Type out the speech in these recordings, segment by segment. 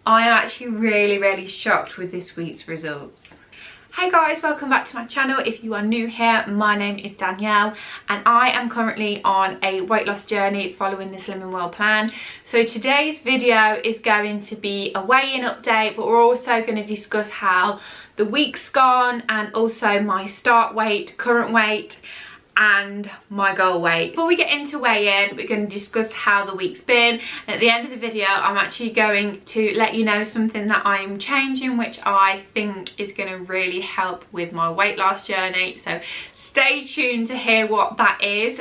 I am actually really shocked with this week's results. Hey guys, welcome back to my channel. If you are new here, my name is Danielle and I am currently on a weight loss journey following the Slimming World plan. So today's video is going to be a weigh-in update, but we're also going to discuss how the week's gone and also my start weight, current weight and my goal weight. Before we get into weigh-in, we're going to discuss how the week's been. And at the end of the video, I'm actually going to let you know something that I'm changing, which I think is going to really help with my weight loss journey. So stay tuned to hear what that is.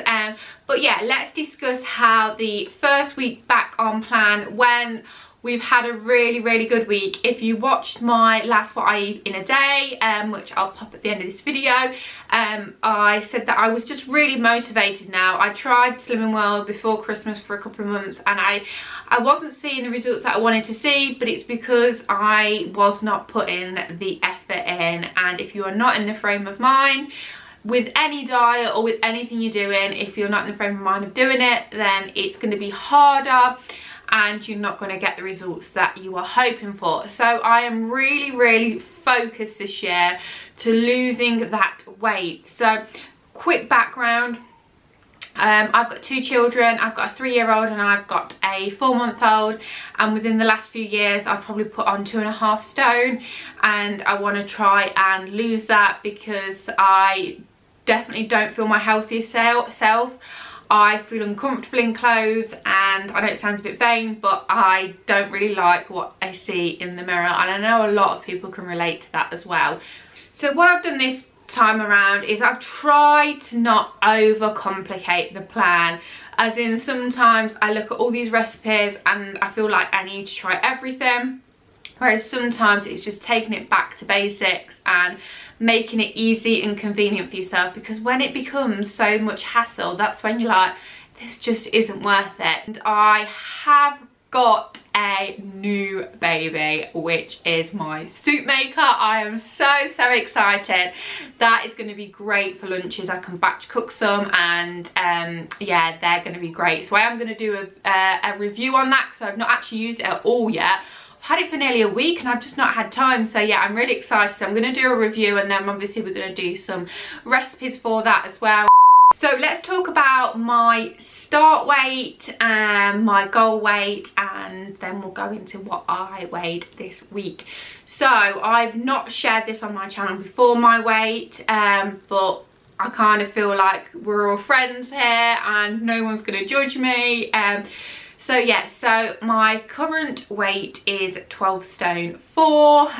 But yeah, let's discuss how the first week back on plan went. We've had a really good week. If you watched my last What I Eat in a Day, which I'll pop at the end of this video, I said that I was just really motivated now. I tried Slimming World before Christmas for a couple of months and I wasn't seeing the results that I wanted to see, but it's because I was not putting the effort in. And if you are not in the frame of mind with any diet or with anything you're doing, if you're not in the frame of mind of doing it, then it's going to be harder and you're not going to get the results that you are hoping for. So I am really focused this year to losing that weight. So quick background, I've got two children. I've got a 3-year-old and I've got a 4-month-old, and within the last few years I've probably put on 2.5 stone, and I want to try and lose that because I definitely don't feel my healthiest self. I feel uncomfortable in clothes, and I know it sounds a bit vain, but I don't really like what I see in the mirror, and I know a lot of people can relate to that as well. So what I've done this time around is I've tried to not overcomplicate the plan, as in sometimes I look at all these recipes and I feel like I need to try everything, whereas sometimes it's just taking it back to basics and making it easy and convenient for yourself, because when it becomes so much hassle, that's when you're like, this just isn't worth it. And I have got a new baby, which is my soup maker. I am so excited. That is going to be great for lunches. I can batch cook some, and yeah, they're going to be great. So I am going to do a review on that because I've not actually used it at all yet. Had it for nearly a week and I've just not had time. So yeah, I'm really excited. So I'm going to do a review, and then obviously we're going to do some recipes for that as well. So let's talk about my start weight and my goal weight, and then we'll go into what I weighed this week. So I've not shared this on my channel before, my weight, but I kind of feel like we're all friends here and no one's going to judge me. So yeah, so my current weight is 12 stone 4.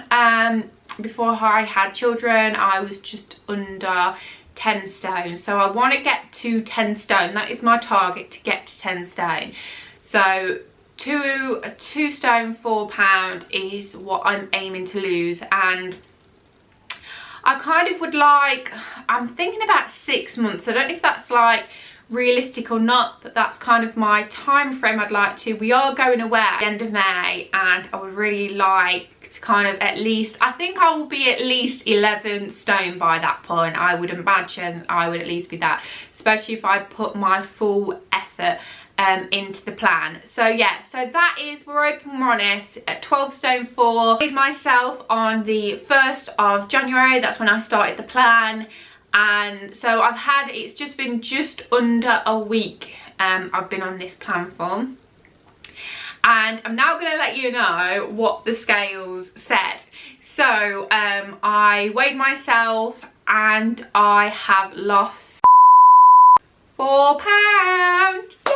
Before I had children, I was just under 10 stone. So I want to get to 10 stone. That is my target, to get to 10 stone. So 2 stone 4 pound is what I'm aiming to lose, and I kind of would like, I'm thinking about 6 months. I don't know if that's like realistic or not, but that's kind of my time frame I'd like to. We are going away at the end of May, and I would really like to kind of at least, I think I will be at least 11 stone by that point. I would imagine I would at least be that, especially if I put my full effort into the plan. So yeah, so that is, we're open, we're honest, at 12 stone 4. I weighed myself on the 1st of January. That's when I started the plan. And so I've had, it's just been just under a week I've been on this plan for, and I'm now going to let you know what the scales said. So I weighed myself and I have lost 4 pounds. Yay!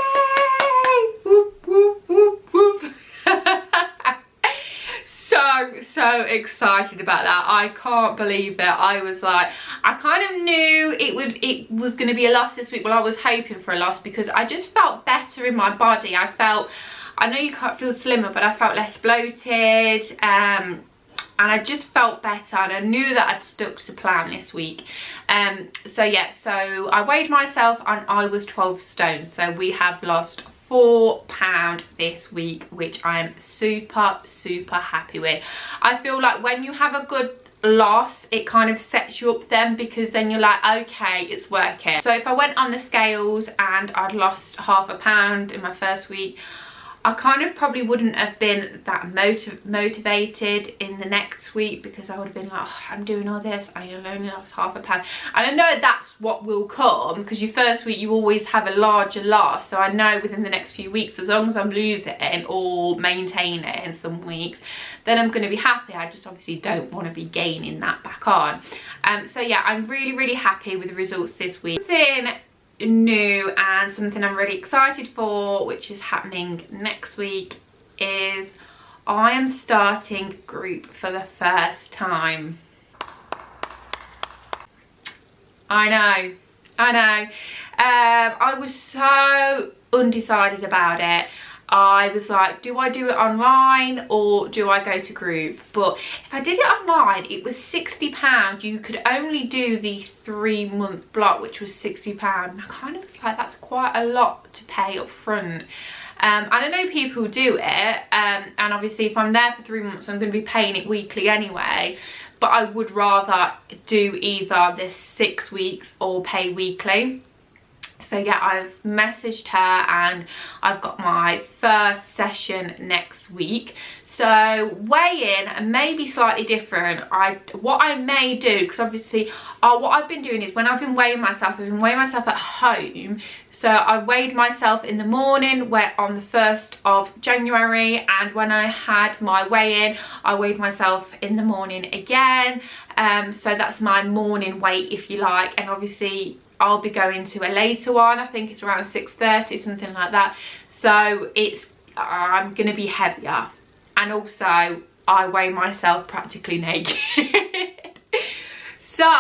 Whoop whoop whoop whoop. So excited about that. I can't believe it. I was like, I kind of knew it was going to be a loss this week. Well, I was hoping for a loss because I just felt better in my body. I know you can't feel slimmer, but I felt less bloated, and I just felt better, and I knew that I'd stuck to the plan this week. So yeah, so I weighed myself and I was 12 stone. So we have lost 4 pounds this week, which I am super happy with. I feel like when you have a good loss, it kind of sets you up then, because then you're like, okay, it's working. So if I went on the scales and I'd lost half a pound in my first week, I kind of probably wouldn't have been that motivated in the next week, because I would have been like, oh, I'm doing all this, I only lost half a pound. And I know that's what will come, because your first week you always have a larger loss. So I know within the next few weeks, as long as I'm losing or maintaining some weeks, then I'm going to be happy. I just obviously don't want to be gaining that back on. So yeah, I'm really happy with the results this week. Something new and something I'm really excited for, which is happening next week, is I am starting group for the first time. I know. I was so undecided about it. I was like, do I do it online or do I go to group? But if I did it online, it was £60. You could only do the 3-month block, which was £60. And I kind of was like, that's quite a lot to pay up front. And I know people do it, and obviously if I'm there for 3 months, I'm going to be paying it weekly anyway. But I would rather do either the 6 weeks or pay weekly. So yeah, I've messaged her and I've got my first session next week. So weigh-in may be slightly different. What I may do, because obviously what I've been doing is when I've been weighing myself, I've been weighing myself at home. So I weighed myself in the morning on the 1st of January, and when I had my weigh-in, I weighed myself in the morning again. So that's my morning weight, if you like. And obviously I'll be going to a later one. I think it's around 6:30, something like that. So I'm gonna be heavier, and also I weigh myself practically naked. So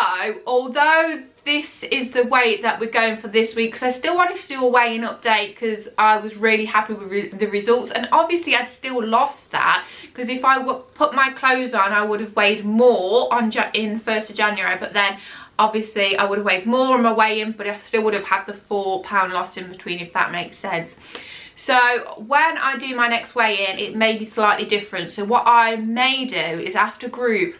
although this is the weight that we're going for this week, because I still wanted to do a weigh-in update, because I was really happy with the results, and obviously I'd still lost that, because if I put my clothes on, I would have weighed more in 1st of January, but then obviously I would have weighed more on my weigh-in, but I still would have had the £4 loss in between, if that makes sense. So when I do my next weigh-in, it may be slightly different. So what I may do is, after group,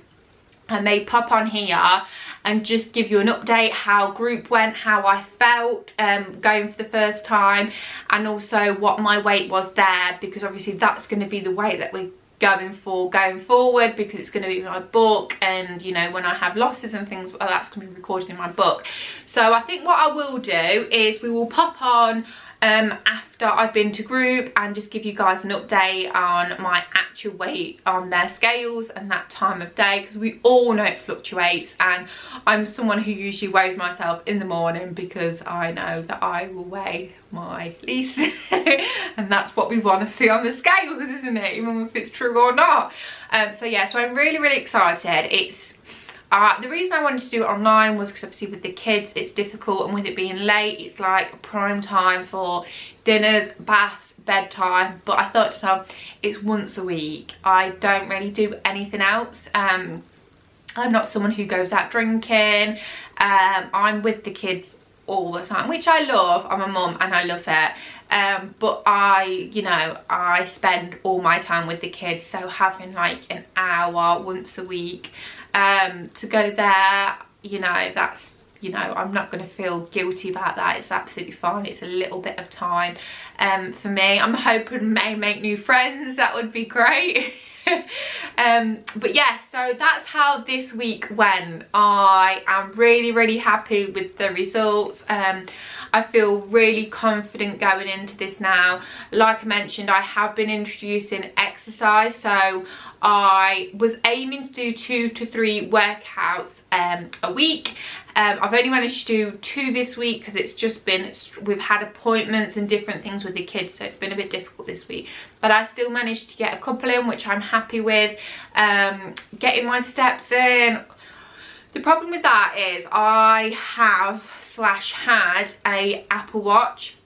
I may pop on here and just give you an update how group went, how I felt going for the first time, and also what my weight was there, because obviously that's going to be the weight that we're going forward, because it's going to be in my book, and you know, when I have losses and things like that's going to be recorded in my book. So I think what I will do is we will pop on after I've been to group and just give you guys an update on my actual weight on their scales and that time of day, because we all know it fluctuates, and I'm someone who usually weighs myself in the morning because I know that I will weigh my least and that's what we want to see on the scales, isn't it, even if it's true or not. So yeah, so I'm really excited. It's the reason I wanted to do it online was because obviously with the kids it's difficult, and with it being late, it's like prime time for dinners, baths, bedtime. But I thought to myself, it's once a week. I don't really do anything else. I'm not someone who goes out drinking. I'm with the kids all the time, which I love. I'm a mum and I love it. But I spend all my time with the kids, so having like an hour once a week to go there, that's, I'm not going to feel guilty about that. It's absolutely fine. It's a little bit of time for me. I'm hoping may make new friends. That would be great. But yeah, so that's how this week went. I am really happy with the results. I feel really confident going into this now. Like I mentioned, I have been introducing exercise, so I was aiming to do 2 to 3 workouts a week. I've only managed to do 2 this week because it's just been, we've had appointments and different things with the kids, so it's been a bit difficult this week. But I still managed to get a couple in, which I'm happy with. Getting my steps in. The problem with that is I had a Apple Watch,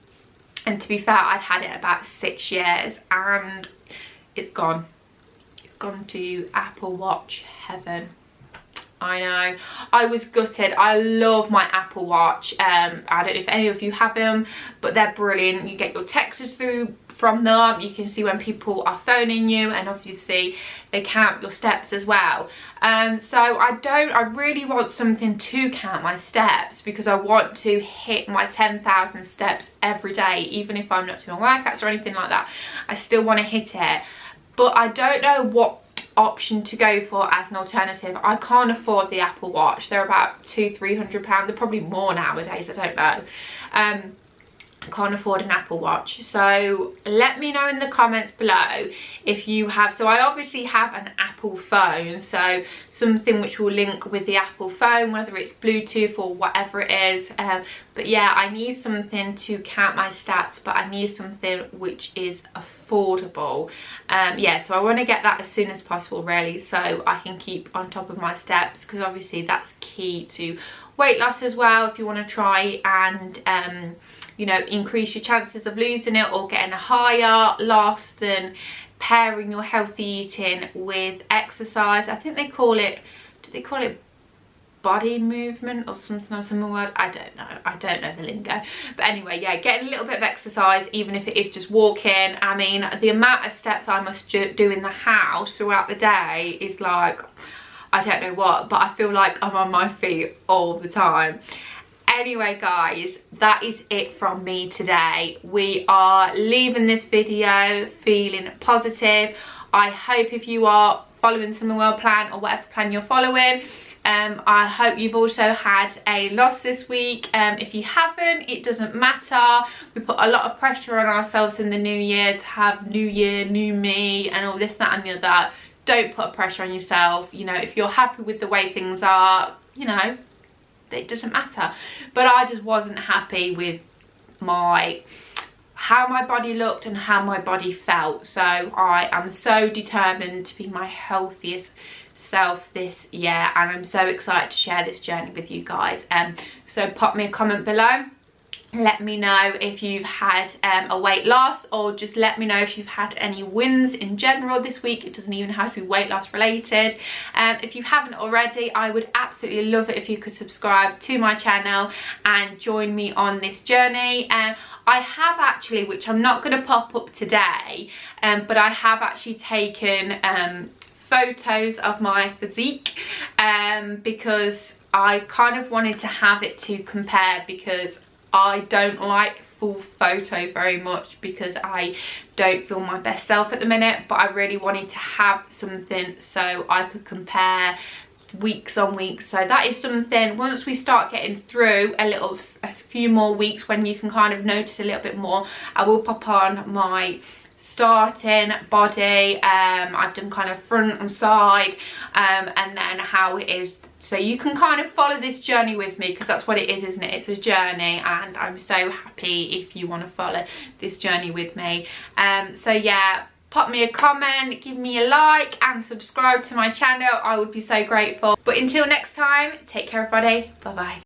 and to be fair, I'd had it about 6 years and it's gone. It's gone to Apple Watch heaven. I know, I was gutted. I love my Apple Watch. I don't know if any of you have them, but they're brilliant. You get your texts through from them. You can see when people are phoning you, and obviously they count your steps as well. So I really want something to count my steps, because I want to hit my 10,000 steps every day. Even if I'm not doing workouts or anything like that, I still want to hit it. But I don't know what option to go for as an alternative. I can't afford the Apple Watch. They're about £200-300. They're probably more nowadays, I don't know. I can't afford an Apple Watch. So let me know in the comments below if you have. So I obviously have an Apple phone, so something which will link with the Apple phone, whether it's Bluetooth or whatever it is. But yeah, I need something to count my stats, but I need something which is affordable. Yeah, so I want to get that as soon as possible, really, so I can keep on top of my steps, because obviously that's key to weight loss as well. If you want to try and you know, increase your chances of losing it or getting a higher loss, then pairing your healthy eating with exercise. I think they call it, do they call it body movement or something, or some word? I don't know the lingo. But anyway, yeah, getting a little bit of exercise, even if it is just walking. I mean, the amount of steps I must do in the house throughout the day is like, I don't know what, but I feel like I'm on my feet all the time. Anyway guys, that is it from me today. We are leaving this video feeling positive. I hope if you are following the Slimming World plan, or whatever plan you're following, I hope you've also had a loss this week. If you haven't, it doesn't matter. We put a lot of pressure on ourselves in the new year to have new year, new me, and all this, that and the other. Don't put pressure on yourself. You know, if you're happy with the way things are, you know, it doesn't matter. But I just wasn't happy with how my body looked and how my body felt. So I am so determined to be my healthiest self this year, and I'm so excited to share this journey with you guys. So pop me a comment below. Let me know if you've had a weight loss, or just let me know if you've had any wins in general this week. It doesn't even have to be weight loss related. If you haven't already, I would absolutely love it if you could subscribe to my channel and join me on this journey. I have actually, which I'm not going to pop up today, but I have actually taken photos of my physique, because I kind of wanted to have it to compare, because I don't like full photos very much, because I don't feel my best self at the minute. But I really wanted to have something so I could compare weeks on weeks. So that is something, once we start getting through a few more weeks, when you can kind of notice a little bit more, I will pop on my starting body. I've done kind of front and side, and then how it is, so you can kind of follow this journey with me, because that's what it is, isn't it? It's a journey, and I'm so happy if you want to follow this journey with me. So yeah, pop me a comment, give me a like, and subscribe to my channel. I would be so grateful. But until next time, take care everybody. Bye bye.